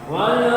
One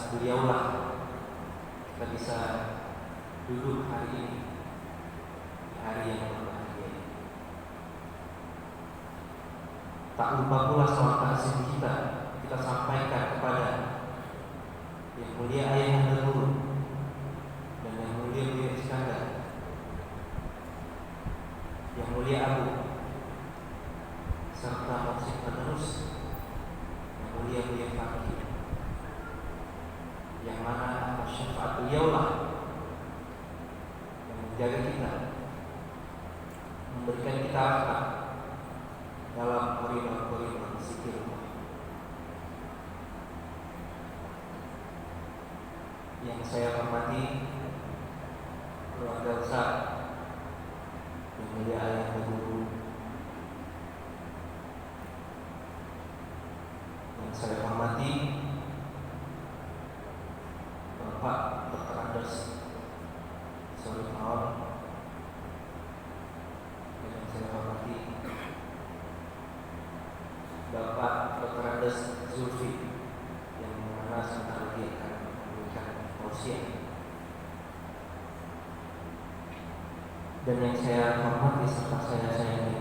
beliaulah kita bisa duduk hari ini, di hari yang berbahagia ini. Tak lupa pula salam kasih kita sampaikan kepada yang mulia Ayahanda Guru dan yang mulia Buya Iskandar, yang mulia Abu, serta Maksud penerus yang mulia Buya Fakih, yang mana atas syafaat beliaulah yang menjaga kita, memberikan kita rahmat dalam koridor-koridor zikir. Yang saya hormati keluarga besar yang mulia Ayahanda Guru, yang saya hormati Bapak Dr. Andes Sorry Maon, dan yang saya hormati Bapak Dr. Andes Zulfi, yang mana sebentar lagi akan memberikan tausiah. Dan yang saya hormati serta saya sayangi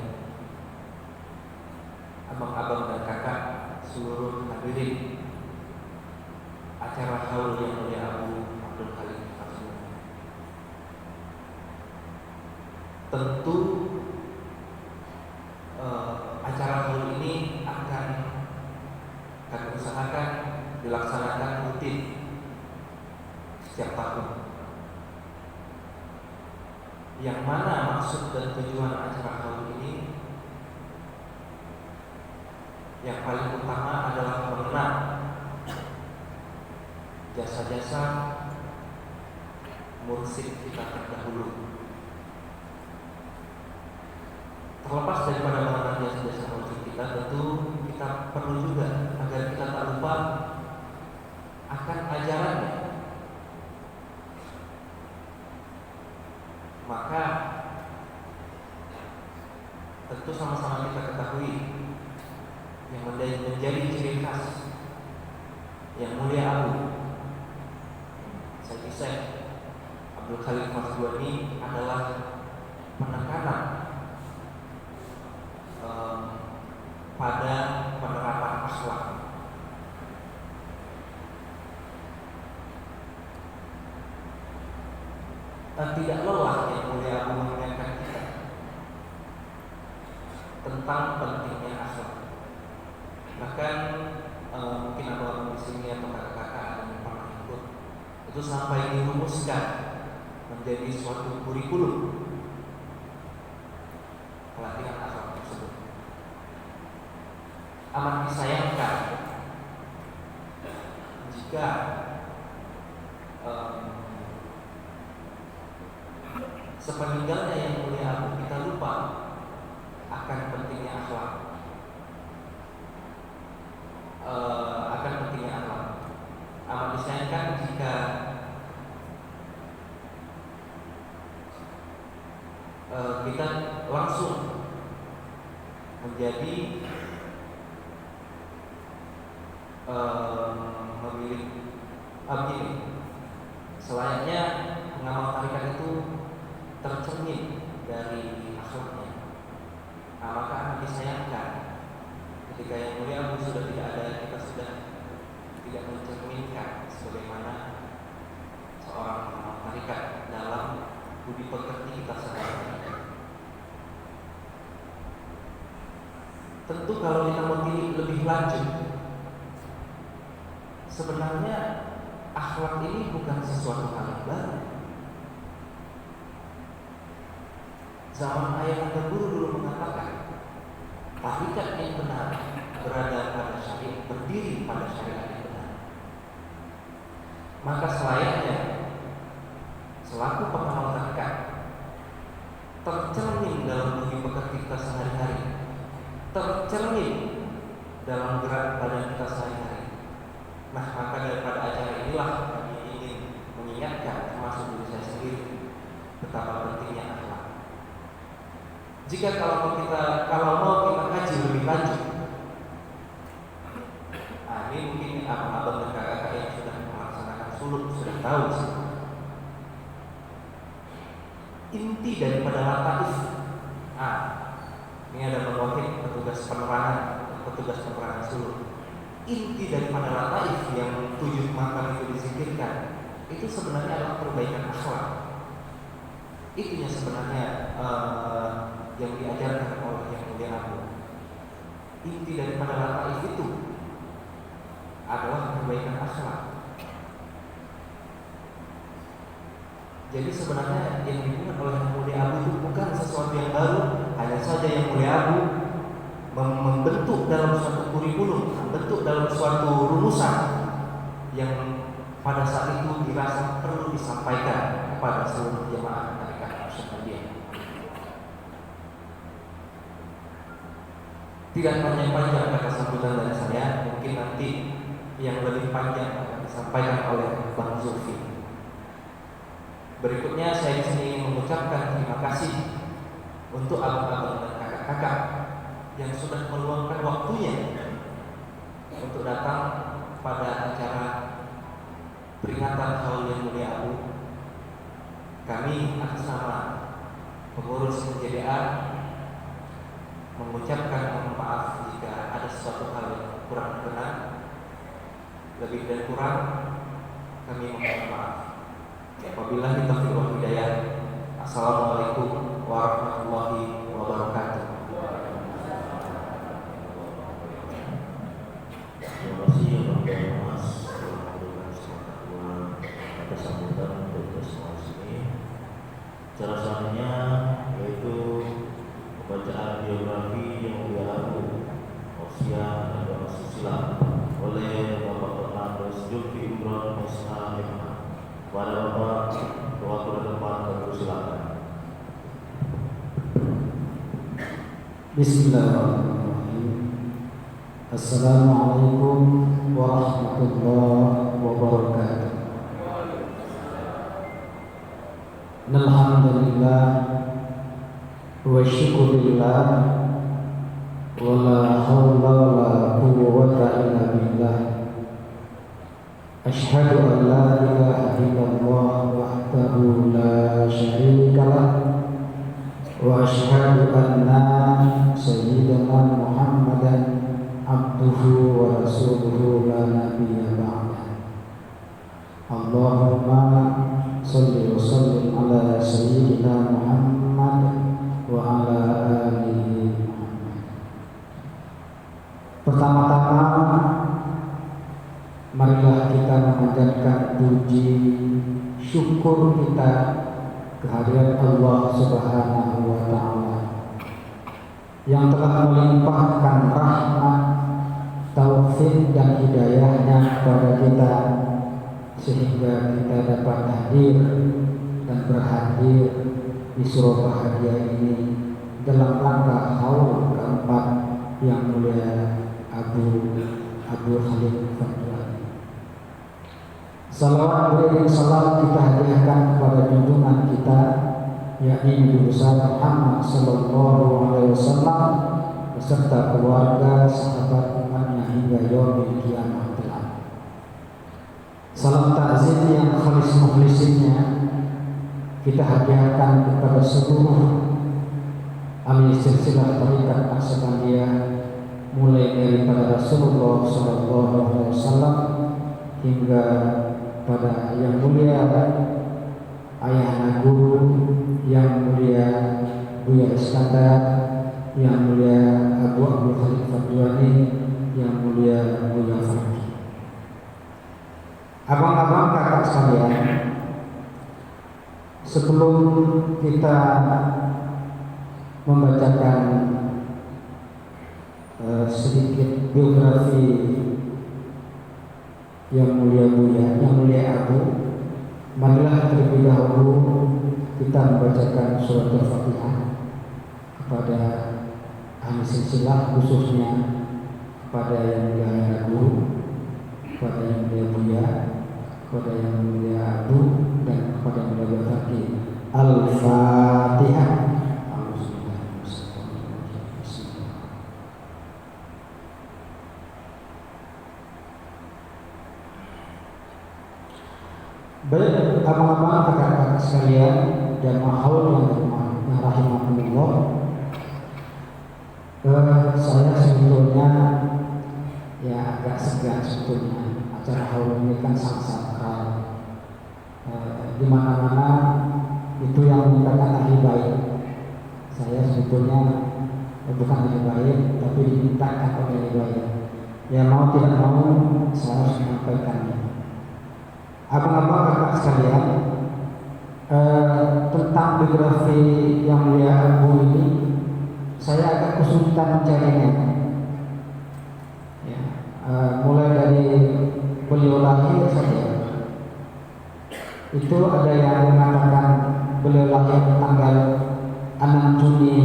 abang-abang dan kakak seluruh hadirin acara haul yang mulia Abu Abdul Halim Fazlun. Tentu acara haul ini akan kami usahakan dilaksanakan rutin setiap tahun. Yang mana maksud dan tujuan acara haul ini yang paling utama adalah mengenang jasa-jasa mursyid kita terdahulu. Terlepas daripada mengenang jasa-jasa mursyid kita, tentu kita perlu juga agar kita tak lupa akan ajarannya. Maka tentu sama-sama kita ketahui yang menjadi ciri khas yang mulia Abu Syekh Abdul Halim Fazlun ini adalah penekanan pada penerapan akhlak. Tidak lelah yang mulia Abu mengingatkan kita tentang pentingnya akhlak. Bahkan mungkin ada orang di sini atau kakak-kakak yang pernah ikut, itu sampai dirumuskan menjadi suatu kurikulum pelatihan akhlak tersebut. Amat disayangkan jika sepeninggalnya yang mulia Abu kita lupa akan pentingnya akhlak, akan pentingnya akhlak. Amat disayangkan jika kita langsung menjadi memilih begini, selayaknya pengamal tarikat itu tercermin dari akhlaknya. Maka amat disayangkan ketika yang mulia Abu sudah tidak ada, kita sudah tidak mencerminkan sebagaimana seorang pengamal tarikat dalam budi pekerti kita sehari-hari. Tentu kalau kita memilih lebih lanjut, sebenarnya akhlak ini bukan sesuatu hal yang baru. Zaman Ayahanda Guru dulu mengatakan, tarikat yang benar berada pada syariat, berdiri pada syariat yang benar. Maka selayaknya selaku pengamal tarikat tercermin dalam budi pekerti kita sehari-hari, tercermin dalam gerak badan kita sehari-hari. Nah, maka daripada acara inilah kami ingin mengingatkan, termasuk diri saya sendiri, betapa pentingnya akhlak. Jika kalau mau kita kaji lebih lanjut, ini mungkin abang-abang dan kakak-kakak yang sudah melaksanakan Sulut sudah tahu sih. Inti daripada lataif. Ini ada Bang Wahid, petugas penerangan Sulut. Inti daripada lataif yang 7 makam itu disingkirkan, itu sebenarnya adalah perbaikan akhlak. Itunya sebenarnya yang diajarkan oleh Yang Mulia Abu. Inti daripada lataif itu adalah perbaikan akhlak. Jadi sebenarnya yang dibuat oleh Yang Mulia Abu itu bukan sesuatu yang baru. Hanya saja Yang Mulia Abu membentuk dalam suatu kurikulum, membentuk dalam suatu rumusan yang pada saat itu dirasa perlu disampaikan kepada seluruh jemaah tarekat Naksabandiyah. Tidak panjang-panjang kata sambutan dari saya, mungkin nanti yang lebih panjang akan disampaikan oleh Bang Zulfi. Berikutnya saya di sini mengucapkan terima kasih untuk abang-abang dan kakak-kakak yang sudah meluangkan waktunya untuk datang pada acara peringatan Haul Yang Mulia Abu. Kami atas nama pengurus MJDA mengucapkan mohon maaf jika ada sesuatu hal yang kurang berkenan. Lebih dan kurang kami mohon maaf. Wabillahi taufiq wal hidayah. Assalamualaikum warahmatullahi wabarakatuh. Terima kasih Mas atas sambutan untuk semua sini. Cara selanjutnya yaitu pembacaan biografi Yang Mulia Abu Ausia Agama Susila oleh Bapak Fernandes Zulfi Imron Musa MH. Kepada Bapak Wakil Depan kami silakan. Bismillahirrahmanirrahim. Assalamualaikum warahmatullahi wabarakatuh. Alhamdulillah wa syukurillah wa la hawla wa la quwwata illa billah. Asyhadu an la ilaha illallah wahdahu la syarika lah wa asyhadu anna sayyidana Muhammadan abduhu wa rasuluhu la nabiyya ba'dah. Allahumma salli wa sallim ala sayyidina Muhammad wa ala alihi Muhammad. Pertama-tama marilah kita memanjatkan puji syukur kita kehadirat Allah Subhanahu wa taala yang telah melimpahkan rahmat, taufik dan hidayahnya kepada kita sehingga kita dapat hadir dan berhadir di surau bahagia ini dalam rangka haul keempat Yang Mulia Abu Khalid Fadlan. Salawat beriring salam kita hadiahkan kepada junjungan kita, yakni Nabi besar Muhammad sallallahu alaihi wasallam beserta keluarga, sahabat umatnya hingga yaumil qiyamah kelak. Salam takzim yang khalis mukhlisinnya kita hadiahkan kepada seluruh ahli silsilah tarekat Naksabandiyah, mulai daripada Rasulullah sallallahu alaihi wasallam hingga pada Yang Mulia Ayah Guru, Yang Mulia Buya Iskandar, Yang Mulia Abu Khalid Fadwani, Yang Mulia Buya Farki. Abang-abang kakak sekalian, sebelum kita membacakan sedikit biografi Yang Mulia Buya, Yang Mulia Abu, marilah terlebih dahulu kita membacakan surat Al-Fatihah kepada ahli silsilah, khususnya kepada Yang Mulia Abu, kepada Yang Mulia Buya, kepada Yang Mulia Abu, dan kepada Yang Mulia Farki. Al-Fatihah. Baik abang-abang, kakak-kakak sekalian, jamaah haul yang rahimahumullah, saya sebetulnya ya agak segan sebetulnya. Acara haul ini kan sangat sakral. Di mana-mana itu yang memintakan ahli baik. Saya sebetulnya bukan ahli baik, tapi dimintakan oleh ahli baik. Ya mau tidak mau saya harus menyampaikannya. Abang-abang, kakak sekalian, tentang biografi yang mulia Abu ini, saya agak kesulitan mencarinya. Ya, mulai dari beliau lahir saja, itu ada yang mengatakan beliau lahir tanggal 6 Juni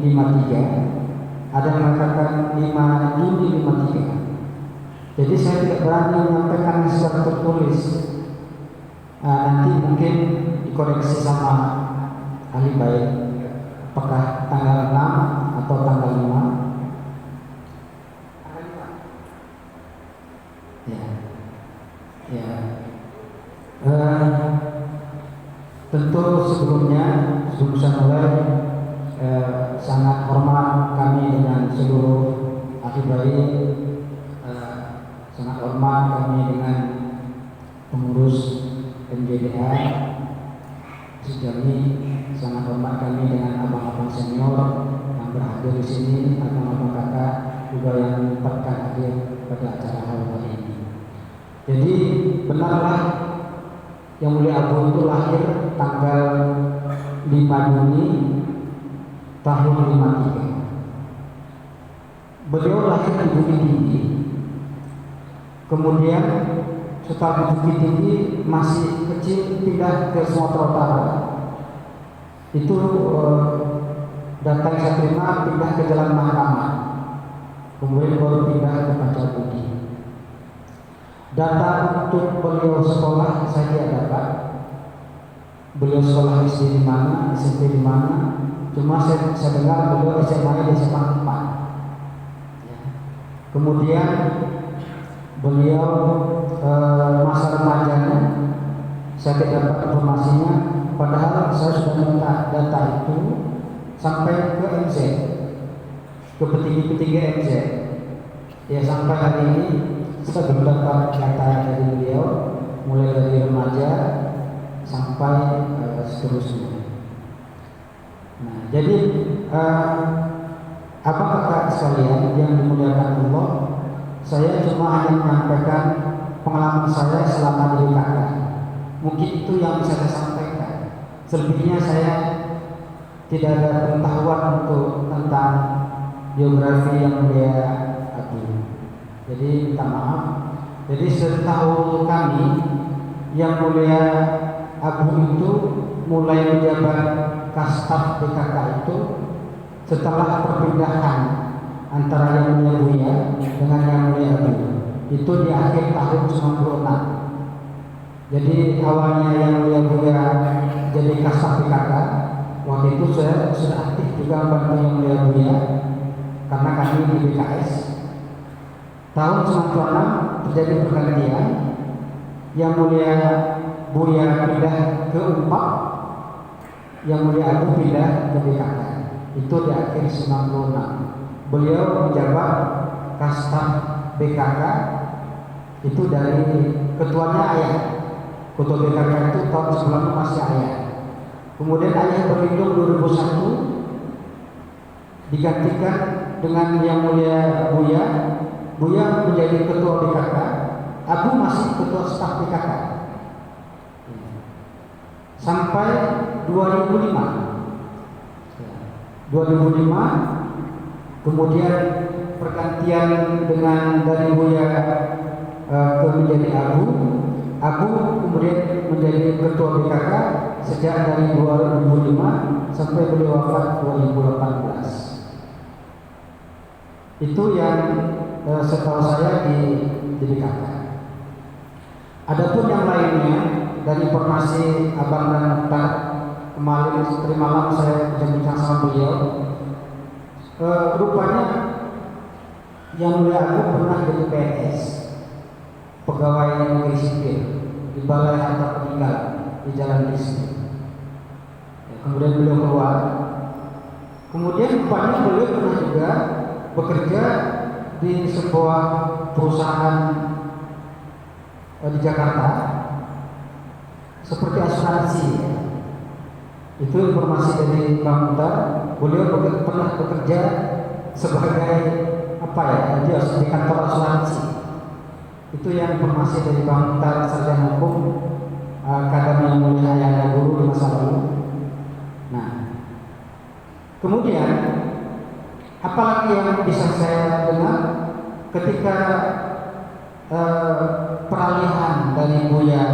53, ada yang mengatakan 5 Juni 53. Jadi saya tidak berani menyampaikan secara tertulis. Nanti mungkin dikoreksi sama ahli baik, apakah tanggal 6 atau tanggal 5. Ya. Tentu sebelum saya mulai, sangat hormat kami dengan seluruh ahli baik, sangat hormat kami dengan pengurus MJDA Sejami, sangat hormat kami dengan abang-abang senior yang berhadir di sini, abang-abang kakak juga yang menyempatkan hadir pada acara haul ini. Jadi benarlah yang mulia Abu itu lahir tanggal 5 Juni tahun 53. Beliau lahir di Bukit Tinggi, kemudian setelah di Bukit Tinggi masih kecil pindah ke Sumatera Utara. Itu data yang saya terima pindah ke Jalan Mahkamah, kemudian baru pindah ke Pancabudi. Data untuk beliau sekolah saya tidak dapat. Beliau sekolah SD di mana, SMP di mana. Cuma saya dengar beliau SMA di SMA 4. Ya. Kemudian beliau masa remajanya saya tidak dapat informasinya, padahal saya sudah minta data itu sampai ke MZ, ke petinggi-petinggi MZ. Ya sampai hari ini saya belum dapat data dari beliau, mulai dari remaja sampai seterusnya. Nah, jadi apa kakak sekalian yang dimuliakan Allah, saya cuma hanya menyampaikan pengalaman saya selama di kakak. Mungkin itu yang bisa saya sampaikan. Selebihnya saya tidak ada pengetahuan untuk tentang biografi yang mulia Abu. Jadi minta maaf. Jadi setahu kami yang mulia Abu itu mulai menjabat Kastaf PKK itu setelah perpindahan antara yang mulia Buya dengan yang mulia Abu. Itu di akhir tahun 96. Jadi awalnya yang mulia Buya jadi Kastaf PKK, waktu itu saya sudah aktif juga membantu yang mulia Buya karena kami di BKS. Tahun 96 terjadi pergantian, yang mulia Buya pindah ke Unpad, yang mulia Abu pindah ke BKK. Itu di akhir 96. Beliau menjabat Kastaf BKK itu dari ketuanya ayah. Ketua BKK itu tahun sebelumnya masih ayah. Kemudian ayah berlindung 2001 digantikan dengan yang mulia Buya. Buya menjadi ketua BKK, Abu masih ketua staf BKK sampai 2005. Kemudian pergantian dengan dari Buya ke menjadi Abu kemudian menjadi ketua BKK sejak dari 2005 sampai beliau wafat 2018. Itu yang setahu saya di BKK. Adapun yang lainnya dari informasi abang dan Ustaz kemarin tadi malam saya bincang sama beliau, rupanya yang mulia Abu pernah jadi PNS, pegawai negeri sipil. di balai harta peninggalan di Jalan Distrik. Ya, kemudian beliau keluar. Kemudian rupanya beliau pernah juga bekerja di sebuah perusahaan di Jakarta seperti asuransi. Itu informasi dari Bang Mutar. Beliau pernah bekerja sebagai apa ya, di kantor asuransi. Itu yang informasi dari Bang Mutar, sarjana hukum, kadang yang mulia ayahanda guru di masa lalu. Nah, kemudian apalagi yang bisa saya dengar ketika peralihan dari Buya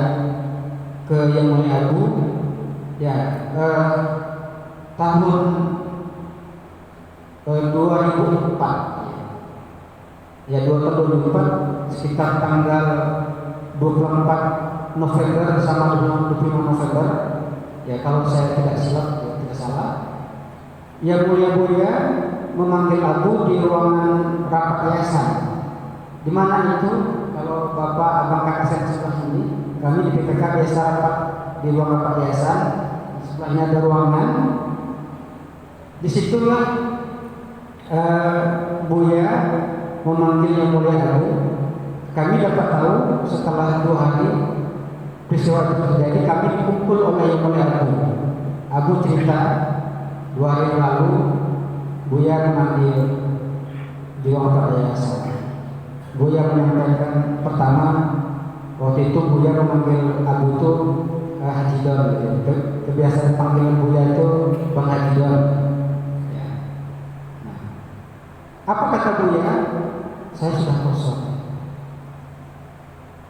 ke Yang Mulia Abu, ya tahun 2004, ya 2004 sekitar tanggal 24 November sama 25 November, ya kalau saya tidak silap, ya, tidak salah, Yang Mulia Buya memanggil Abu di ruangan rapat yayasan. Di mana itu? Kalau Bapak Abang Kakak saya sebelah sini, kami di PPK biasa rapat di ruang rapat yayasan. Sebelahnya ada ruangan. Disitulah Buya memanggil Yang Mulia Abu. Kami dapat tahu setelah 2 hari peristiwa itu terjadi, kami dikumpul oleh Yang Mulia Abu. Abu cerita 2 hari lalu Buya memanggil di ruang rapat yayasan. Buya menyampaikan pertama, waktu itu Buya memanggil Abu itu Haji Don. Kebiasaan panggilan Buya itu Bang Haji Don. Ya. Nah, apa kata Buya? Saya sudah kosong.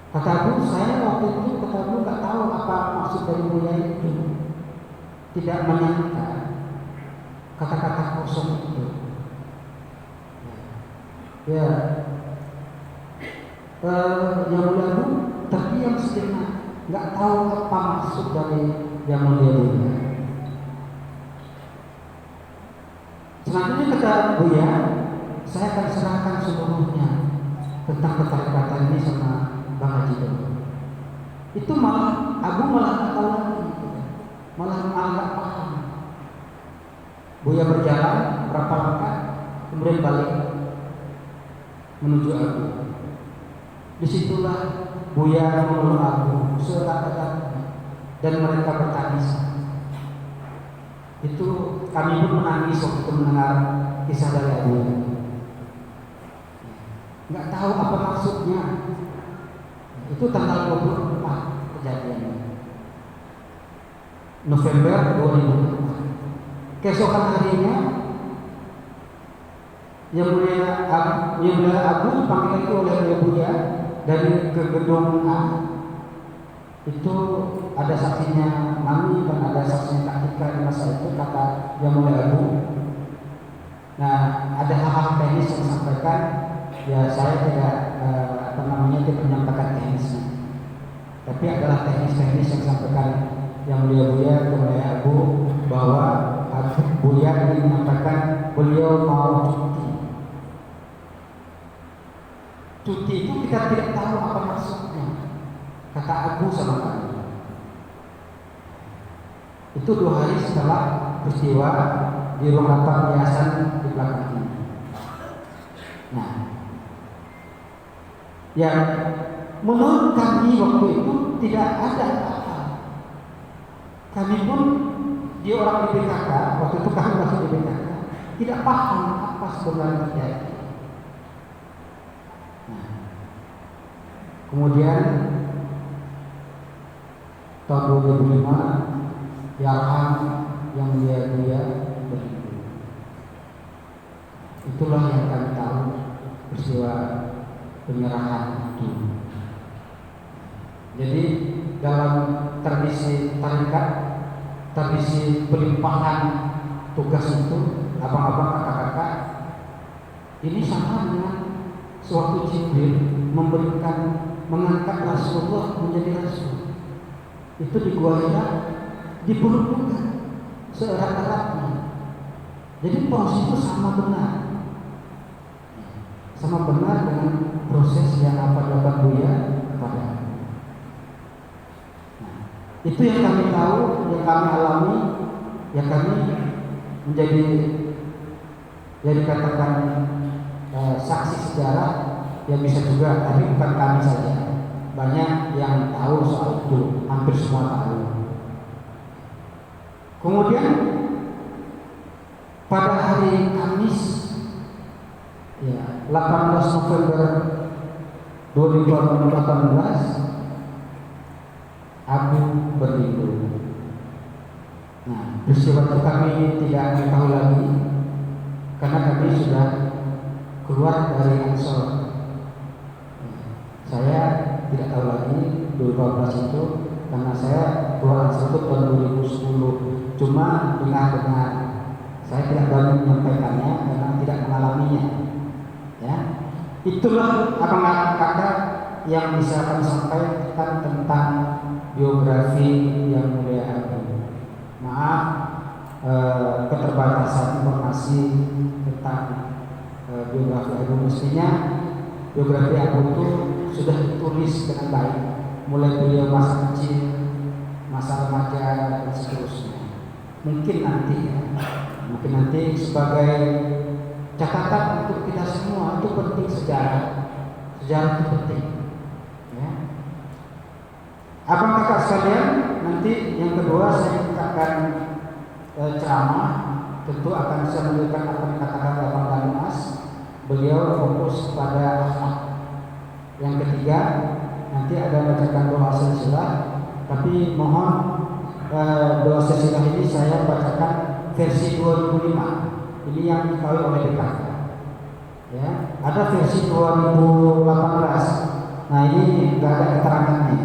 Kata Abu, saya waktu itu kata Abu nggak tahu apa maksud dari Buya itu. Tidak menyangka kata-kata kosong itu. Ya. Yang Mulia Abu terdiam sejenak, nggak tahu apa maksud dari Yang Mulia Buya. Selanjutnya kata Buya, saya akan serahkan seluruhnya tentang keterikatan ini sama Bang Haji Don. Itu malah Abu malah nggak tahu lagi, malah nggak paham. Buya berjalan berapa langkah, kemudian balik menuju Abu. Disitulah Buya memeluk Abu seerat-eratnya dan mereka bertangis. Itu kami pun menangis waktu itu mendengar kisah dari Abu. Nggak tahu apa maksudnya. Itu tanggal 24 kejadiannya, November 2004. Keesokan harinya Yang Mulia Abu dipanggil itu oleh Buya dari ke gedung A. Itu ada saksinya Mami dan ada saksinya Kak Tika di masa itu, kata Yang Mulia Abu. Nah, ada hal-hal teknis yang disampaikan, ya saya tidak tidak menyampaikan teknisnya, tapi adalah teknis-teknis yang disampaikan Yang Mulia Buya ke Mulia Abu, bahwa Buya ingin menyampaikan beliau mau cuti. Cuti itu kita tidak tahu apa maksudnya, kata Abu sama kami. Itu 2 hari setelah peristiwa di ruang rapat yayasan di belakang ini. Nah, yang menurut kami waktu itu tidak ada apa-apa. Kami pun di orang di PKK, waktu itu kami masih di PKK, tidak paham apa sebenarnya terjadi. Nah, kemudian tahun 2005 Yang Mulia Buya beribu. Itulah yang kami tahu peristiwa penyerahan itu. Jadi dalam tradisi tarikat, tradisi pelimpahan tugas itu, abang-abang kakak-kakak, ini sama dengan suatu Jibril mengangkat Rasulullah menjadi Rasul. Itu di Gua Hira dipeluk juga seerat-eratnya. Jadi proses itu sama benar dengan proses yang apa dilakukan Buya kepada. Itu yang kami tahu, yang kami alami, yang kami menjadi yang dikatakan saksi sejarah yang bisa juga, tapi bukan kami saja. Banyak yang tahu soal itu, hampir semua tahu. Kemudian pada hari Kamis, ya, 18 November 2018, Abu berlindung. Nah, peristiwa itu kami tidak tahu lagi karena kami sudah keluar dari Ansor. Saya tidak tahu lagi 2012 itu karena saya keluar Ansor itu tahun 2010. Cuma dengar-dengar, saya tidak berani menyampaikannya karena tidak mengalaminya. Ya, itulah kakak yang bisa kami sampaikan tentang biografi yang mulia Abu. Maaf keterbatasan informasi tentang biografi Abu. Mestinya biografi Abu itu sudah ditulis dengan baik, mulai beliau masa kecil, masa remaja dan seterusnya. Mungkin nanti sebagai catatan untuk kita semua. Itu penting, sejarah itu penting. Ya. Abang kakak sekalian, nanti yang kedua saya akan ceramah. Tentu akan saya menunjukkan apa yang dikatakan Abang Damas. Beliau fokus pada akhlak. Yang ketiga, nanti ada bacakan doa silsilah. Tapi mohon doa silsilah ini saya bacakan versi 2005. Ini yang dikawal oleh BKK. Ya, ada versi 2018. Nah, ini nggak ada keterangannya.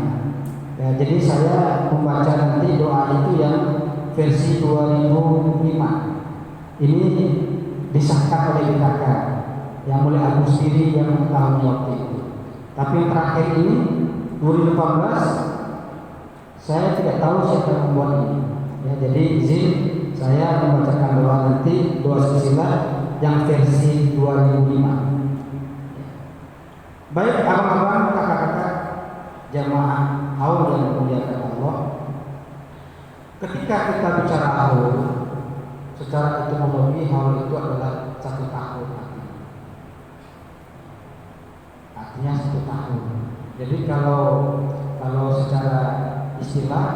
Ya, jadi saya membaca nanti doa itu yang versi 2005. Ini disahkan oleh BKK yang mulai Agus sendiri yang mengetahui waktu itu. Tapi yang terakhir ini 2018, saya tidak tahu siapa yang membuat ini. Ya, jadi izin saya membacakan doa nanti, doa silsilah yang versi 2005. Baik abang-abang, kakak-kakak, jamaah haul yang dimuliakan Allah. Ketika kita bicara haul, secara etimologi haul itu adalah 1 tahun. Artinya 1 tahun. Jadi kalau secara istilah,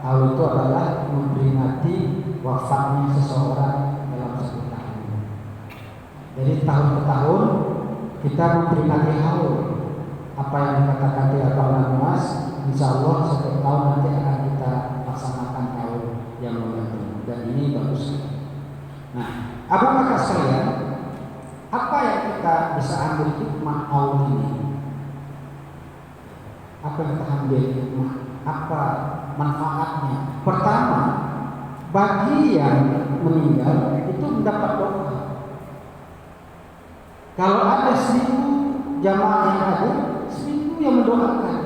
haul itu adalah memperingati wafatnya seseorang dalam 1 tahun. Jadi tahun ke tahun kita memperingati haul. Apa yang dikatakan di Abang Damas, insya Allah setiap tahun nanti akan kita laksanakan haul yang momentum. Dan ini bagus. Nah, abang kakak sekalian, apa yang kita bisa ambil hikmah haul ini? Apa yang kita ambil hikmah? Apa manfaatnya? Pertama, bagi yang meninggal itu mendapat doa. Kalau ada 1000 jamaah yang hadir, 1000 yang mendoakan,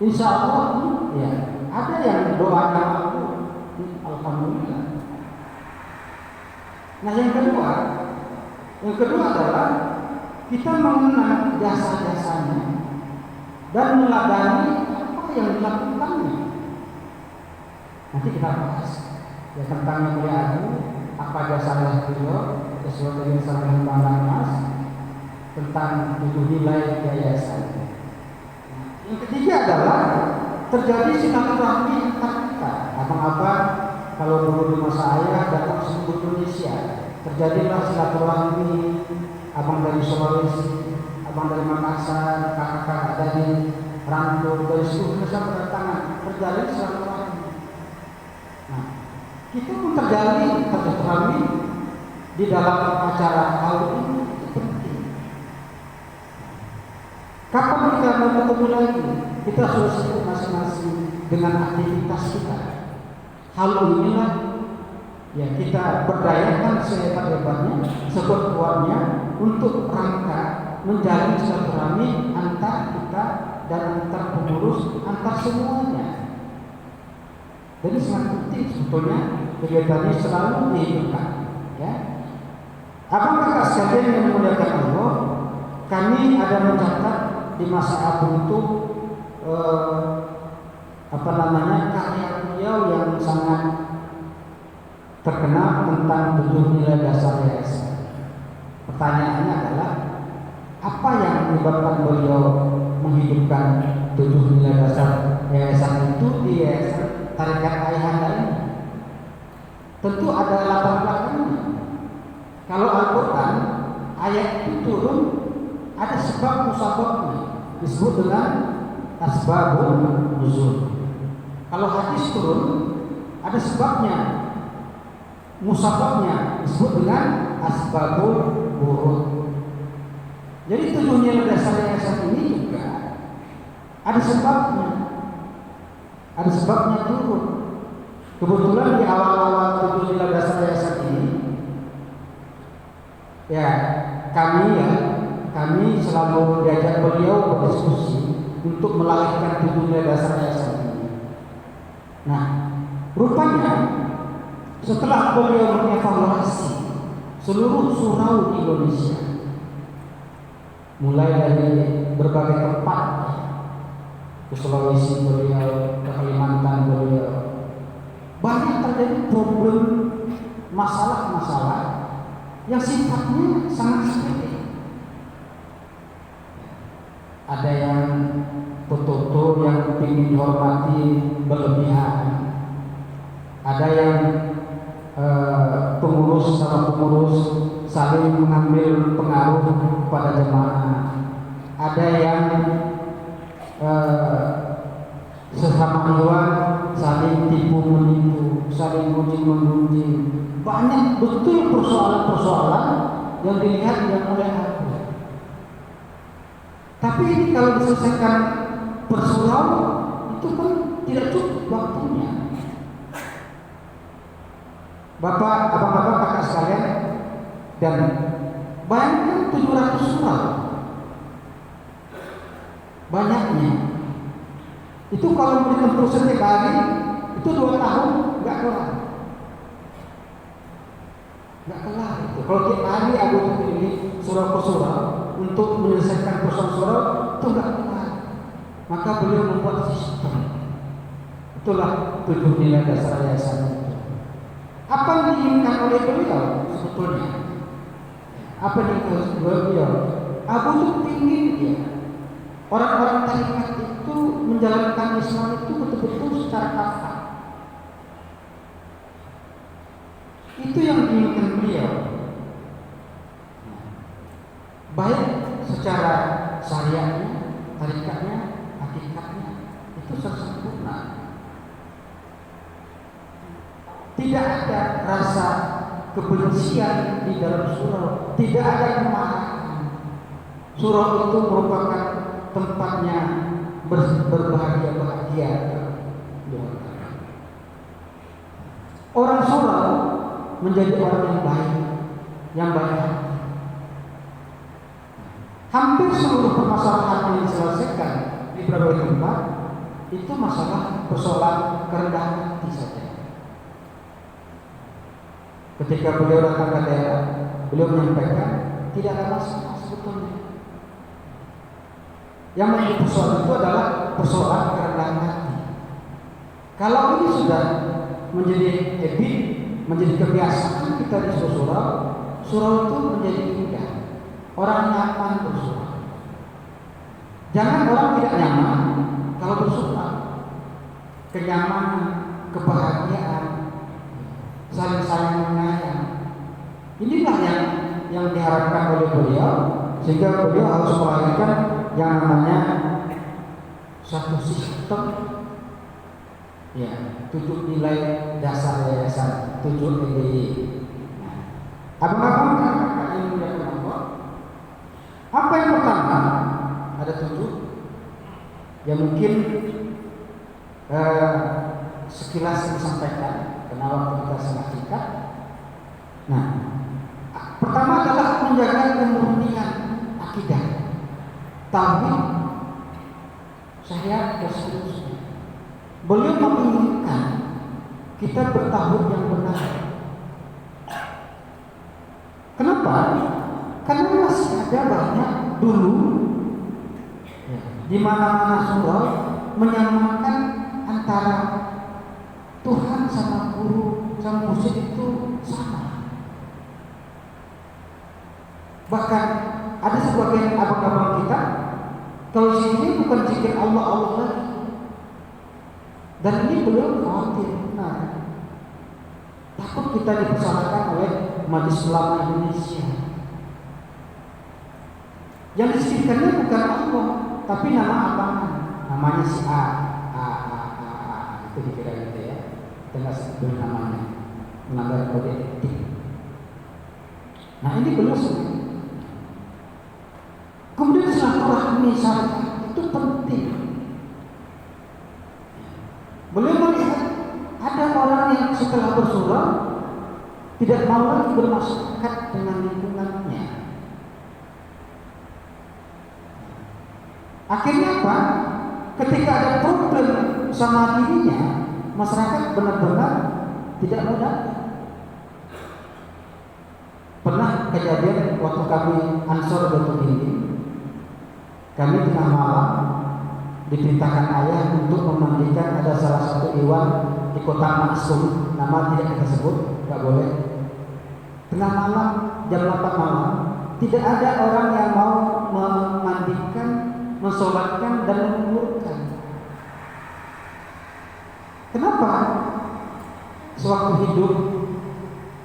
insya Allah ya ada yang doanya makbul. Alhamdulillah. Nah, yang kedua adalah kita mengenal jasa-jasanya dan meladani apa yang dilakukannya. Nanti kita bahas ya tentang mulia Abu, apa jasa beliau sesuai dengan saran Bang Damas tentang 7 nilai yayasan. Yang ketiga adalah terjadi silaturahmi antar kita. Abang-abang kalau dulu di masa ayah datang seluruh Indonesia, terjadilah silaturahmi. Abang dari Sulawesi, abang dari Makassar, kakak-kakak dari Rantau, dari seluruh Indonesia berdatangan, terjadi silaturahmi. Nah, kita pun terjadi silaturahmi di dalam acara haul ini penting. Kapan kita mau ketemu lagi? Kita sudah sibuk masing-masing dengan aktivitas kita. Hal inilah ya kita berdayakan sehebat-hebatnya, sekuat-kuatnya untuk rangka menjalin silaturahmi antar kita dan antar pengurus, antar semuanya. Jadi sangat penting sebetulnya kegiatannya selalu dihidupkan. Ya, abang kakak sekalian yang dimuliakan Allah, kami ada mencatat di masa Abu itu karya beliau yang sangat terkenal tentang 7 nilai dasar yayasan. Pertanyaannya adalah, apa yang menyebabkan beliau menghidupkan 7 nilai dasar yayasan itu di yayasan Tarekat Ayahanda ini? Tentu ada latar belakangnya. Kalau Al-Quran ayat itu turun, ada sebab musababnya, disebut dengan asbabun nuzul. Kalau hadis turun, ada sebabnya, musababnya, disebut dengan asbabul wurud. Jadi 7 nilai dasar yayasan ini juga ada sebabnya turun. Kebetulan di awal-awal 7 nilai dasar yayasan ini, ya kami selalu diajak beliau berdiskusi untuk melahirkan 7 nilai dasar yayasan ini. Nah, rupanya setelah beliau mengevaluasi seluruh surau di Indonesia, mulai dari berbagai tempat, ke Sulawesi beliau, ke Kalimantan beliau, banyak terjadi problem, masalah-masalah yang sifatnya sangat sepele. Ada yang betul-betul yang ingin dihormati berlebihan, ada yang pengurus sama pengurus saling mengambil pengaruh kepada jemaah, ada yang sesama ikhwan saling tipu menipu, saling gunjing-menggunjing. Banyak betul persoalan-persoalan yang dilihat yang oleh aku. Tapi ini kalau diselesaikan per surau itu kan tidak cukup waktunya. Bapak, abang-abang, kakak sekalian, dan bayangkan 700 surau. Banyaknya. Itu kalau mau ditempuh setiap hari, itu 2 tahun nggak kelar. Nggak kelar itu. Kalau tiap hari aku ini surau ke surau untuk menyelesaikan persoalan surau, itu nggak kelar. Maka beliau membuat sistem. Itulah 7 nilai dasar yayasan itu. Apa yang diinginkan oleh beliau sebetulnya? Apa yang diinginkan beliau? Aku tuh ingin dia orang-orang tarikat itu menjalankan Islam itu betul-betul secara kafah. Itu yang diinginkan beliau. Baik secara syariatnya, tarikatnya, hakikatnya itu sempurna. Tidak ada rasa kebencian di dalam surau, tidak ada kemarahan. Surau itu merupakan tempatnya berbahagia-bahagia. Orang surau menjadi orang yang baik. Hampir seluruh permasalahan yang diselesaikan di berbagai tempat itu masalah persoalan kerendahan hati saja. Ketika beliau datang ke daerah, beliau menyampaikan tidak ada masalah sebetulnya. Yang menjadi persoalan itu adalah persoalan kerendahan hati. Kalau ini sudah menjadi habit, menjadi kebiasaan kita di surau, surau itu menjadi indah. Orang nyaman bersurau. Jangan orang tidak nyaman kalau bersurau. Kenyamanan, kebahagiaan, saling menyayang. Inilah yang diharapkan oleh beliau, sehingga beliau harus melahirkan yang namanya satu sistem, ya, 7 nilai dasar yayasan, 7 NDI. Abang-abang kakak ini yang menonton. Apa yang pertama? Ada 7. Ya mungkin sekilas disampaikan karena waktu kita sangat singkat. Nah, pertama adalah menjaga kemurnian akidah, tauhid, syariat dan seterusnya. Beliau menginginkan kita bertauhid yang benar. Kenapa? Karena masih ada banyak dulu di mana-mana surau menyamakan antara antara Tuhan sama guru sama murid itu sama. Bahkan ada sebagian abang-abang kita kalau zikirnya bukan zikir Allah lagi. Dan ini beliau khawatir, takut kita dipersalahkan oleh Majelis Ulama Indonesia. Yang disebutkannya bukan Allah, tapi nama abangan, namanya si A, itu dikira gitu ya. Kita nggak sebut namanya, melanggar kode etik. Nah ini beliau sebut. Kemudian silaturahmi syariat itu penting. Beliau melihat ada orang yang setelah bersurau tidak mau lagi bermasyarakat dengan lingkungannya. Akhirnya apa? Ketika ada problem sama dirinya, masyarakat benar-benar tidak mau datang. Pernah kejadian waktu kami Ansor Batu Tinggi, kami tengah malam diperintahkan ayah untuk memandikan ada salah satu iwan di kota Maksum, nama tidak kita sebut, nggak boleh. Tengah malam jam 8 malam tidak ada orang yang mau memandikan, mensolatkan dan menguburkan. Kenapa? Sewaktu hidup,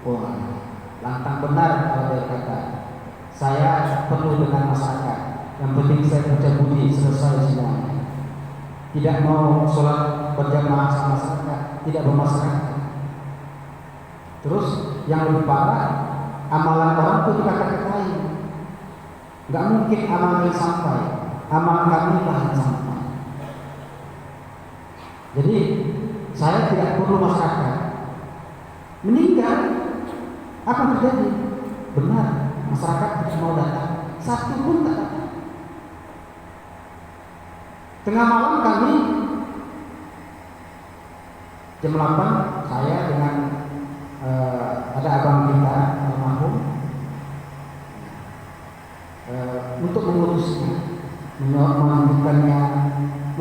wah, lantang benar kalau dia kata, saya penuh dengan masyarakat. Yang penting saya baca budi selesai semuanya. Tidak mau sholat berjamaah sama masyarakat, tidak bermasyarakat. Terus yang lebih parah, amalan orang itu dikata-katain. Nggak mungkin amalnya sampai, amal kami lah sampai. Jadi saya tidak perlu masyarakat. Meninggal, apa terjadi? Benar, masyarakat tidak mau datang, satu pun tak datang. Tengah malam kami jam 8 saya dengan ada abang kita almarhum untuk mengurusnya, menunjukkannya,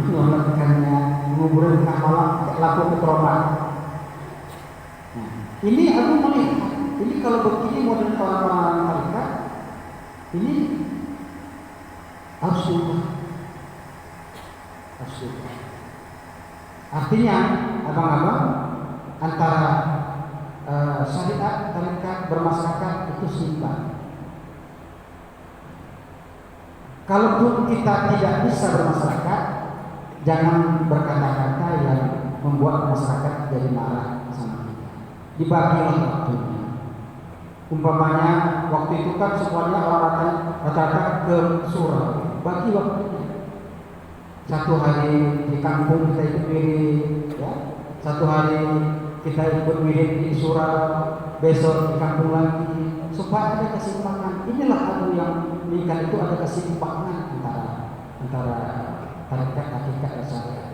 menyolatkannya, menguburkan tengah malam laku keteroman. Ini aku melihat, ini kalau begini model orang-orang tarikat, ini harus diubah. Artinya, abang-abang, antara syariat, tarikat, bermasyarakat itu seimbang. Kalaupun kita tidak bisa bermasyarakat, jangan berkata-kata yang membuat masyarakat jadi marah sama kita. Dibagilah waktunya. Umpamanya waktu itu kan semuanya orang rata-rata ke surau, bagi waktunya. Satu hari di kampung kita ikut wirid, ya. Satu hari kita ikut wirid di surau, besok di kampung lagi, supaya ada keseimbangan. Inilah aku yang meningkat itu ada keseimbangan antara tarikat dan syariat.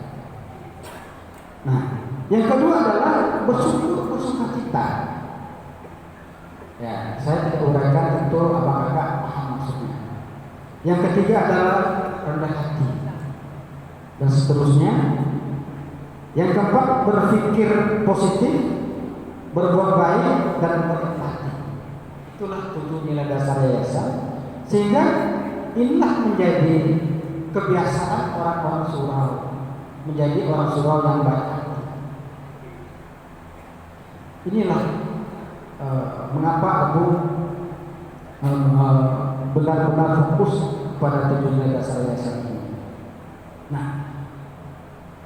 Nah, yang kedua adalah bersuka cita. Ya, saya tidak uraikan tentu abang kakak paham maksudnya. Yang ketiga adalah rendah hati. Dan seterusnya. Yang keempat, berpikir positif, berbuat baik dan berempati. Itulah 7 nilai dasar yayasan. Sehingga inilah menjadi kebiasaan orang-orang surau, menjadi orang surau yang baik hati. Inilah mengapa aku benar-benar fokus pada 7 nilai dasar yayasan ini. Nah,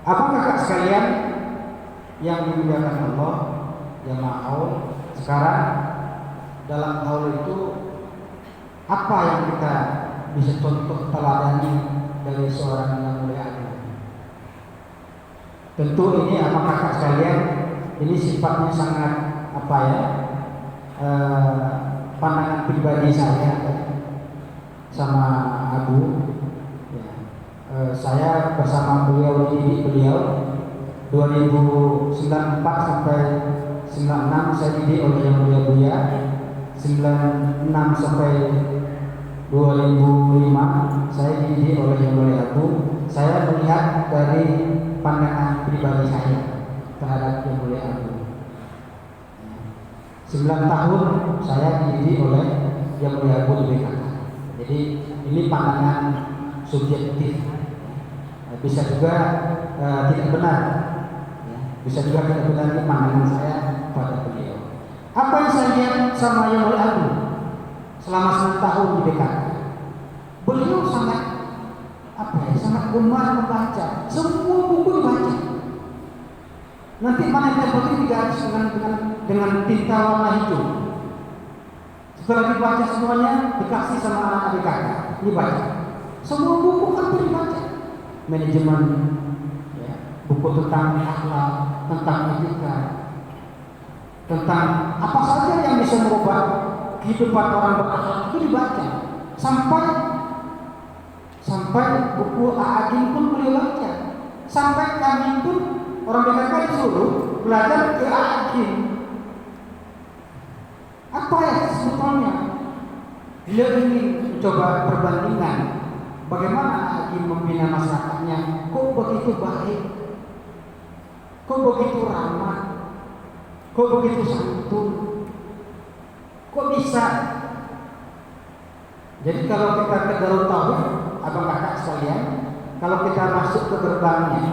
abang kakak sekalian yang dimuliakan Allah, yang maha, sekarang dalam haul itu apa yang kita bisa contoh teladani dari seorang yang mulia Allah? Tentu ini abang kakak sekalian, ini sifatnya sangat apa ya? Pandangan pribadi saya sama Abu. Saya bersama beliau dididik beliau 2094 sampai 96 saya dididik oleh yang mulia Buya, 96 sampai 2005 saya dididik oleh yang mulia Abu, saya melihat dari pandangan pribadi saya terhadap Yang Mulia Abu. 9 tahun saya dididik oleh Yang Mulia Abu di BKK. Jadi ini pandangan subjektif. Bisa juga tidak benar. Bisa juga tidak benar, ini pandangan saya pada beliau. Apa yang saya lihat sama Yang Mulia Abu selama 9 tahun di BKK, beliau sangat sangat gemar membaca. Semua buku dibaca. Nanti mana yang penting digaris dengan tinta warna hijau. Setelah dibaca semuanya dikasih sama anak BKK, dibaca. Semua buku kan dibaca. Manajemen, ya, buku tentang akhlak, tentang etika, tentang apa saja yang bisa merubah kehidupan orang berakhlak itu dibaca. Sampai buku A'agim pun beliau baca. Sampai kami pun orang BKK disuruh belajar ke A'agim. Apa ya sebetulnya? Beliau ingin mencoba perbandingan bagaimana A'agim membina masyarakatnya. Kok begitu baik? Kok begitu ramah? Kok begitu santun? Kok bisa? Jadi kalau kita ke Darul Tauhid, abang kakak sekalian, kalau kita masuk ke gerbangnya,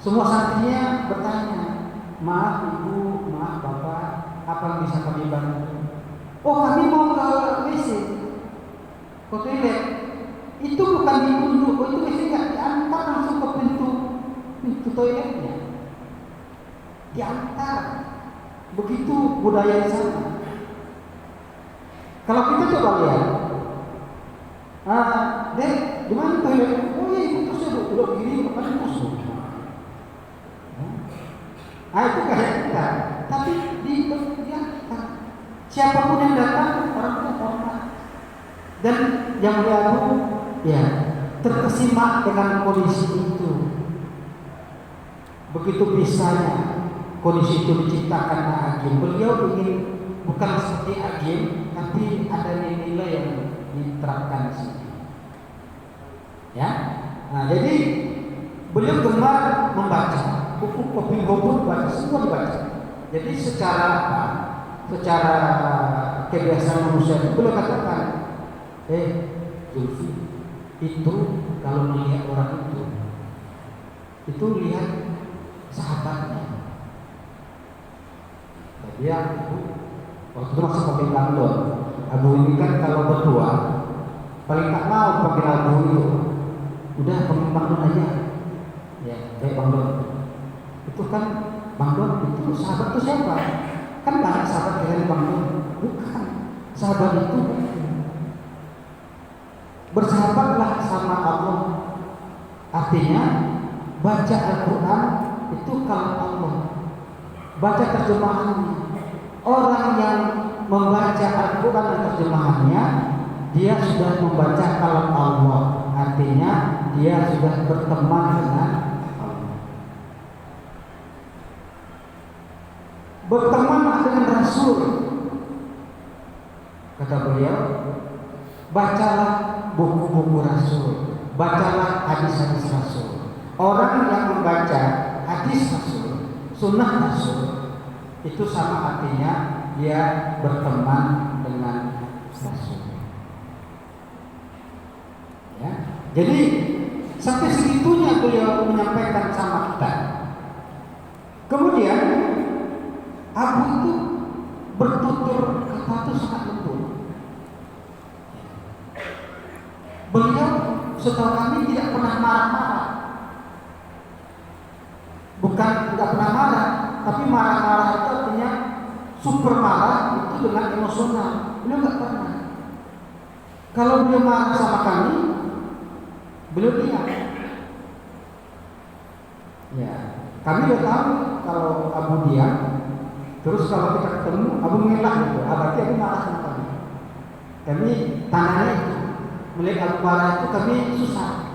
semua santrinya bertanya, maaf ibu, maaf bapak, apa yang bisa kami bantu? Oh, kami mau ke WC, ke toilet. Itu bukan ditunjuk, itu WC nggak diantar langsung ke pintu toiletnya, diantar. Begitu budaya di sana. Kalau kita coba lihat, Dek, di mana toilet? Oh iya, itu saya belok kiri, bukan musuh. Itu kayak kita. Tapi di atas, siapapun yang datang, orang itu hormat. Dan Yang Mulia Abu, ya, terkesima dengan kondisi itu. Begitu bisanya kondisi itu diciptakan A'agim. Beliau ingin bukan seperti A'agim, tapi ada nilai yang diterapkan di sini. Ya, jadi beliau gemar membaca buku kopi pun dibaca, semua dibaca. Jadi secara kebiasaan manusia itu beliau katakan, Zulfi, itu kalau melihat orang itu lihat sahabatnya. Dia waktu itu masih pakai London. Abu ini kan kalau berdua paling tak mau pakai Abu itu. Udah pakai Bang Don aja. Ya, kayak Bang Don. Itu kan Bang Don itu sahabat itu siapa? Kan banyak sahabat dari Bang Don. Bukan. Sahabat itu bersahabatlah sama Allah. Artinya baca Al-Quran itu kalau Allah. Baca terjemahannya. Orang yang membaca Al-Quran dan terjemahannya, dia sudah membaca kalam Allah. Artinya dia sudah berteman dengan Allah. Bertemanlah dengan Rasul. Kata beliau, bacalah buku-buku Rasul, bacalah hadis-hadis Rasul. Orang yang membaca hadis Rasul, sunnah Rasul, itu sama artinya dia berteman dengan Rasul. Ya. Jadi sampai segitunya beliau menyampaikan sama kita. Kemudian Abu itu bertutur kata itu sangat lembut. Beliau setahu kami tidak pernah marah-marah. Bukan tidak pernah marah, tapi marah-marah itu artinya super marah itu dengan emosional. Beliau nggak pernah. Kalau beliau marah sama kami, beliau diam. Ya, kami udah tahu kalau Abu diam. Terus kalau kita ketemu, Abu mengelak gitu. Berarti Abu marah sama kami. Kami tangannya itu melihat Abu marah itu kami susah.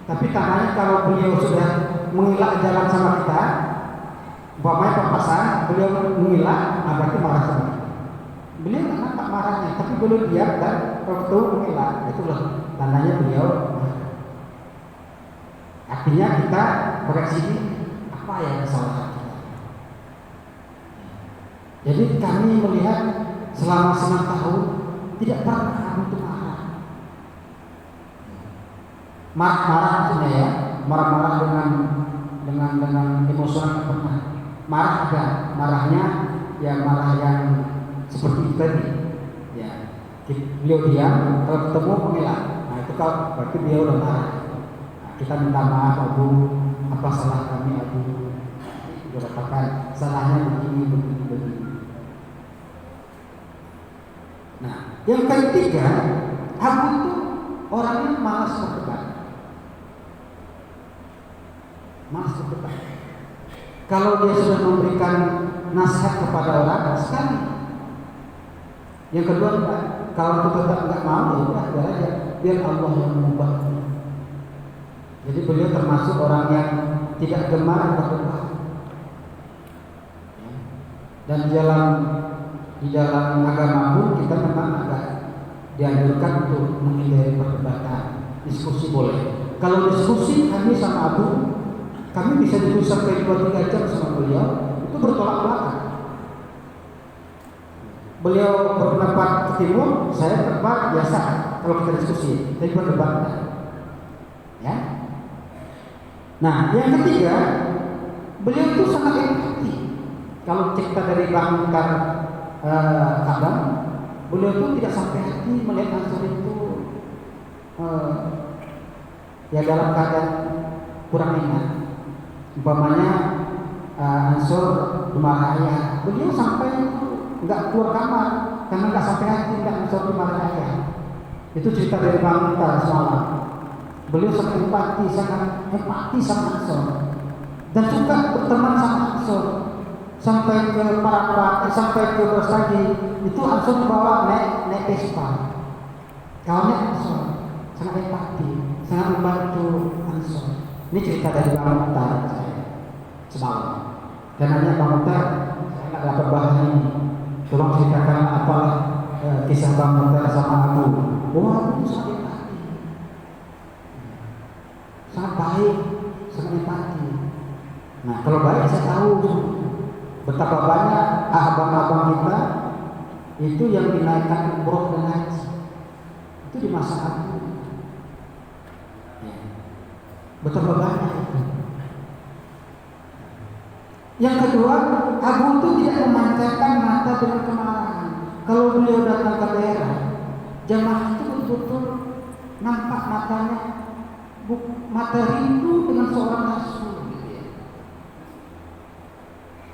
Tapi tangannya kalau beliau sudah mengelak jalan sama kita, umpamanya papasan, beliau mengelak, berarti marah sama kita. Beliau nggak nampak marahnya, tapi beliau diam dan kalau ketemu mengelak. Itulah tandanya beliau. Artinya kita koreksi apa yang kesalahan kita. Jadi kami melihat selama 9 tahun tidak pernah kami itu marah. Marah maksudnya ya, marah-marah dengan emosional pernah. Marah ada, marahnya ya marah yang seperti itu tadi. Ya, beliau diam, kalau ketemu mengelak. Nah itu kalau berarti beliau udah marah. Nah, kita minta maaf Abu, apa salah kami Abu? Beliau katakan salahnya begini. Nah, yang ketiga, Abu itu orangnya malas berdebat. Kalau dia sudah memberikan nasihat kepada orang sekali. Yang kedua, kalau itu tetap nggak mau, ya udah aja, biar Allah yang mengubah. Jadi beliau termasuk orang yang tidak gemar berdebat. Dan di dalam agama pun kita memang agak dianjurkan untuk menghindari perdebatan. Diskusi boleh. Kalau diskusi kami sama Abu, kami bisa diskusi sampai 2-3 jam sama beliau, itu bertolak belakang. Beliau berpendapat ke timur, saya berpendapat biasa kalau kita diskusi, tapi berdebat. Ya. Nah, yang ketiga, beliau itu sangat empati. Kalau cerita dari Bang Kadang, beliau itu tidak sampai hati melihat Ansor itu ya dalam keadaan kurang enak. Umpamanya Ansor dimarahi, beliau sampai nggak keluar kamar karena nggak sampai hati nggak Ansor dimarahi. Itu cerita dari Bang semalam. Beliau sangat empati sama Ansor dan suka berteman sama Ansor. Sampai ke Parapat, sampai ke Bersagi, itu Ansor dibawa naik Vespa. Kawannya Ansor sangat empati, sangat membantu Ansor. Ini cerita dari Bang Muhtar saya semalam. Karena Bang Muhtar saya nggak dapat bahan ini. Tolong ceritakan apalah kisah Bang Muhtar sama aku. Wah, itu sangat empati, sangat baik, sangat empati. Nah, kalau baik saya tahu betapa banyak abang-abang kita itu yang dinaikkan umroh dan haji itu di masa aku. Betapa banyak itu. Yang kedua, Abu itu tidak memancarkan mata dengan kemarahan. Kalau beliau datang ke daerah, jamaah itu betul-betul nampak matanya, mata rindu dengan seorang rasul.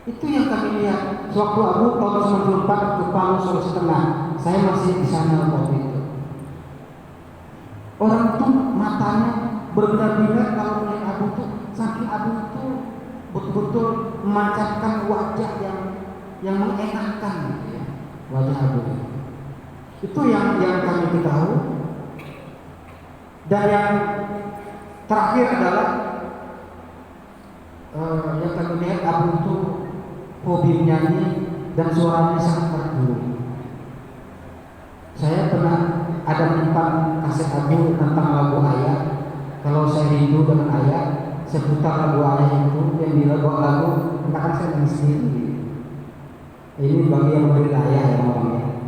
Itu yang kami lihat sewaktu Abu tahun 94 ke Palu, Sulawesi Tengah. Saya masih di sana waktu itu. Orang itu matanya berbinar-binar kalau melihat Abu itu, saking Abu itu betul-betul memancarkan wajah yang mengenakan, ya, wajah Abu. Itu yang kami tahu. Dan yang terakhir adalah yang kami lihat Abu itu hobi menyanyi dan suaranya sangat merdu. Saya pernah ada menyimpan kaset Abu tentang lagu Ayah. Kalau saya rindu dengan Ayah, saya putar lagu Ayah itu yang dibawa lagu, entahkan saya nangis sendiri. Ini bagi yang beri Ayah ya ngomongnya.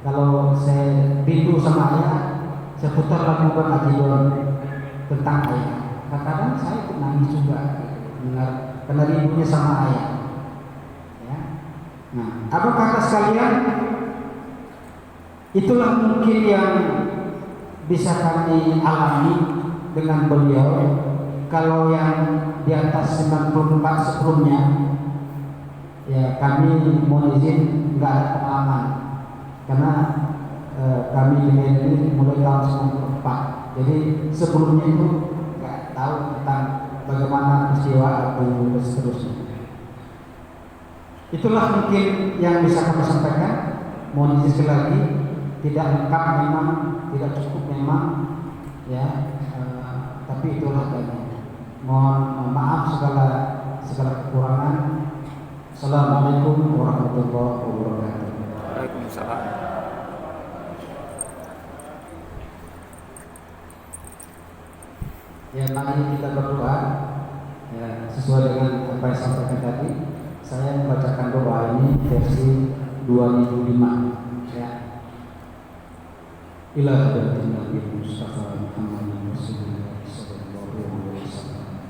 Kalau saya rindu sama Ayah, saya putar lagu Bang Haji Don tentang Ayah. Kadang-kadang saya ikut nangis juga dengar karena rindunya sama Ayah. Nah, apa kata sekalian? Itulah mungkin yang bisa kami alami dengan beliau. Kalau yang di atas 94 sebelumnya, ya kami mohon izin nggak ada pengalaman karena kami ini mulai tahun 94. Jadi sebelumnya itu nggak tahu tentang bagaimana peristiwa Abu dan seterusnya. Itulah mungkin yang bisa kami sampaikan. Mohon izin sekali lagi, tidak lengkap memang, tidak cukup memang, ya. Tapi itulah adanya. Mohon maaf segala kekurangan. Assalamualaikum warahmatullahi wabarakatuh. Waalaikumsalam. Ya, mari kita berdoa ya, sesuai dengan apa yang saya sampaikan tadi. Saya membacakan doa ini versi 2005 ya. Ila hadratin Nabi Mustafa Muhammad Rasulullah sallallahu alaihi wasallam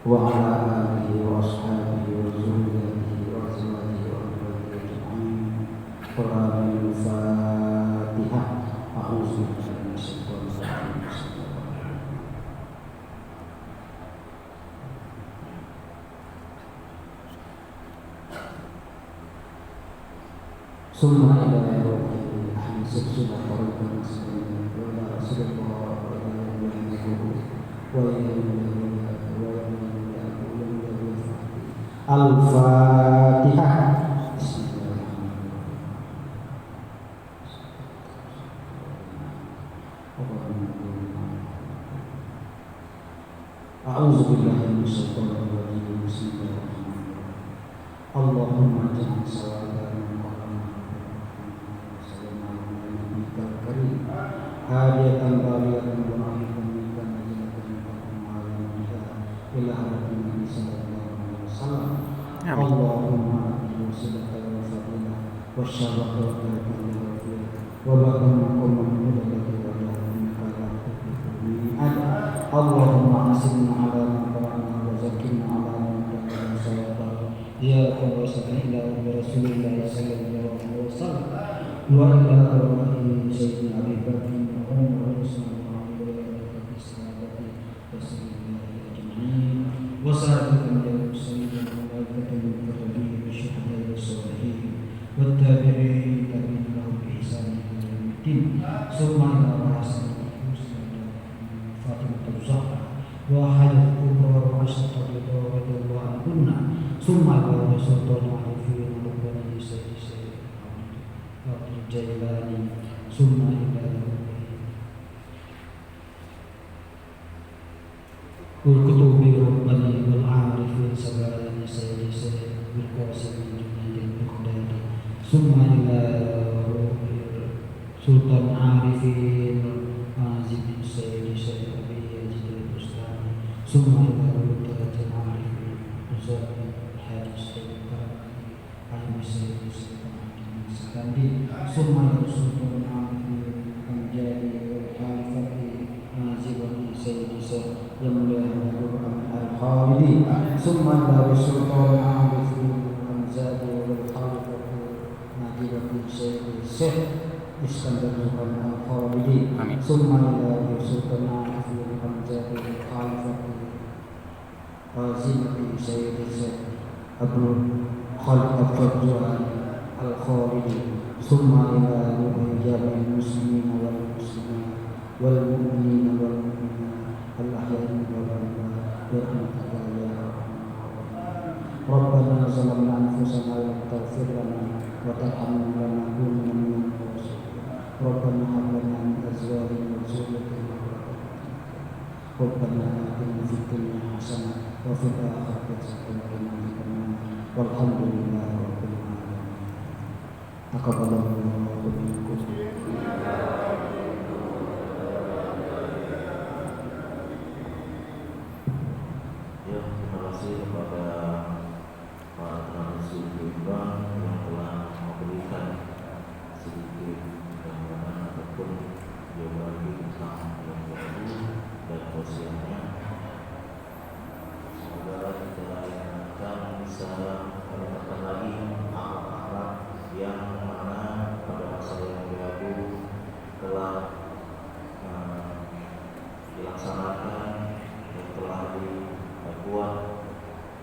wa ala alihi wa ashabihi wa zurriyyatihi wa azwajihi wa dhurriyyatihi ajma'in. Al-Fatihah. A'udzu billahi minasyaitonir rajim. Summa ila rohi ahli silsilah tariqah muslimin wa ila rasulullah wa ila nabiyihi wa ila Al-Fatihah. A'udzu billahi minasyaitonir rajim. Bismillahirrahmanirrahim. Allahumma ja'al salatan hadiatan bariyatan wa rahmatan minka najilatan minkum ma'alamuha ila haratin Nabi sallallahu alaihi wasallam. Allahumma a'udhu silatal fadilah wa syarrata wa barakatuh wa barakatuh wa Allahumma asinna ala man qara'na wa zakinna ala man qara'na salatan ya qawasana ila Rasulillah sallallahu alaihi wasallam wa ila arwahi sayyidina Abi Bakr Kutubi Rabbani wal Arifin Sabarani Sayyidi Sayyid Bil Qasim Junadil Bukhdadi Summa ila Sultan Arifin Azim Sayyidi Sayyid Abi Yazid Al-Bustani Summa ila Sultan Arifin Uzari Hadis Sayyid Karami Alim Sayyidi Sayyid Sakandi Summa ila Sultan Arifin Anjali Wal Khalifati Azim Sayyidi Sayyid yang mulia Al-Khalidi summa dari Sultan Arifin Anzadi wal Khalifatu Najibati Syekh Iskandar Zuhan Al-Khalidi summa dari Sultan Arifin Anzadi wal Khalifatu Azimati Syekh Abdul Khalid Al-Fadjuhan Al-Khalidi summa ila jami'il muslimin wal muslimat wal mu'minin wal mu'minat al-ahya'i wal amwat birahmatika ya arhamar rahimin. Rabbana zalamna anfusana wa lam taghfir lana wa tarhamna lanakunanna minal khasirin. Rabbana hab lana min azwajina wa dhurriyyatina Rabbana atina fid dunya hasanah wa fil akhirati hasanah wa qina adzaban nar. Walhamdulillahi rabbil alamin. Taqabbalallahu minkum. Kepada para narasumber yang telah memberikan sedikit gambaran ataupun biografi tentang yang baru dan wasiatnya. Semoga kita akan bisa menetapkan lagi amal-amal yang mana pada masa yang lalu telah dilaksanakan dan telah dibuat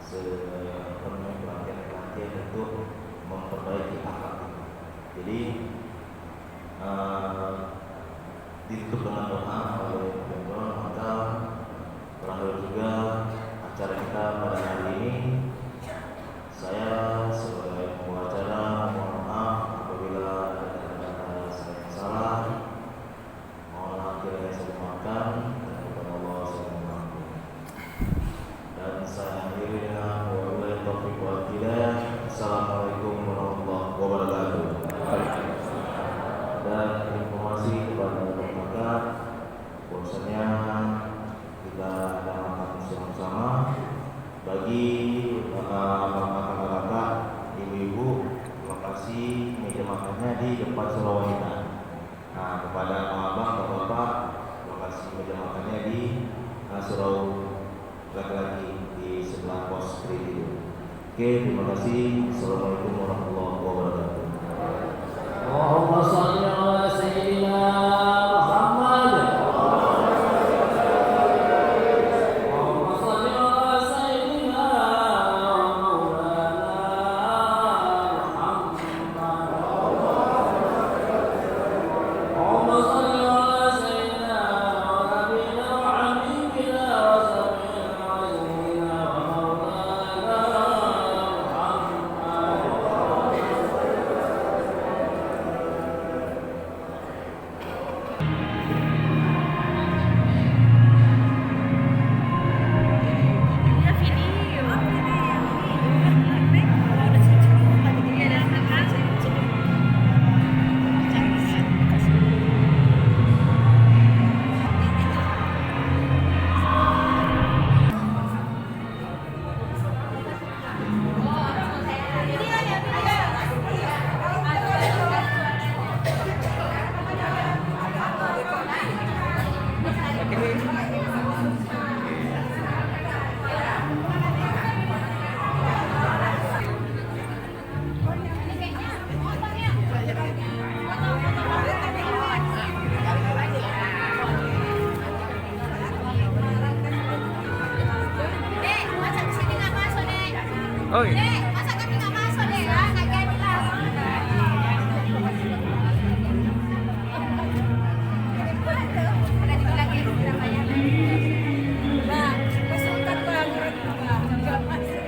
sepenuhnya pelatihan untuk memperbaiki akhlak. Jadi ditutup dengan doa oleh Bendron, maka terakhir juga acara kita pada hari ini. Saya sebagai pembawa acara mohon maaf apabila ada kata-kata saya yang salah. Mohon maaf kiranya saya maafkan dan kepada Allah saya mengampuni. Dan saya akhiri dengan wabillahi taufiq wal hidayah. Assalamualaikum warahmatullahi wabarakatuh. Dan informasi kepada masyarakat, bahwasanya kita lagi kakak-kakak, ibu-ibu, lokasi meja makannya di depan surau wanita. Nah, kepada abang, bapak-bapak, lokasi meja makannya di surau laki-laki di sebelah pos security. Oke, terima kasih. Assalamualaikum warahmatullahi wabarakatuh. Allahumma shalli ala sayyidina Muhammad. Allahumma shalli ala sayyidina Maulana Muhammad. Allahumma shalli ala sayyidina wa nabiyina wa habibina wa sayyidina wa sayyidina wa maulana Dek, masa kami nggak masuk deh? Ah, nggak jadi lah. Udah dibilang ya, bilang bayar. Bang, kesultan banget. Nggak masuk.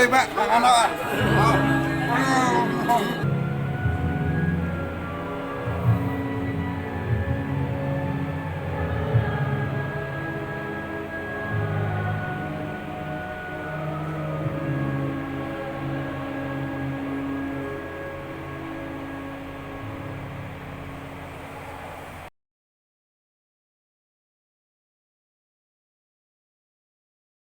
Pak, makan apa?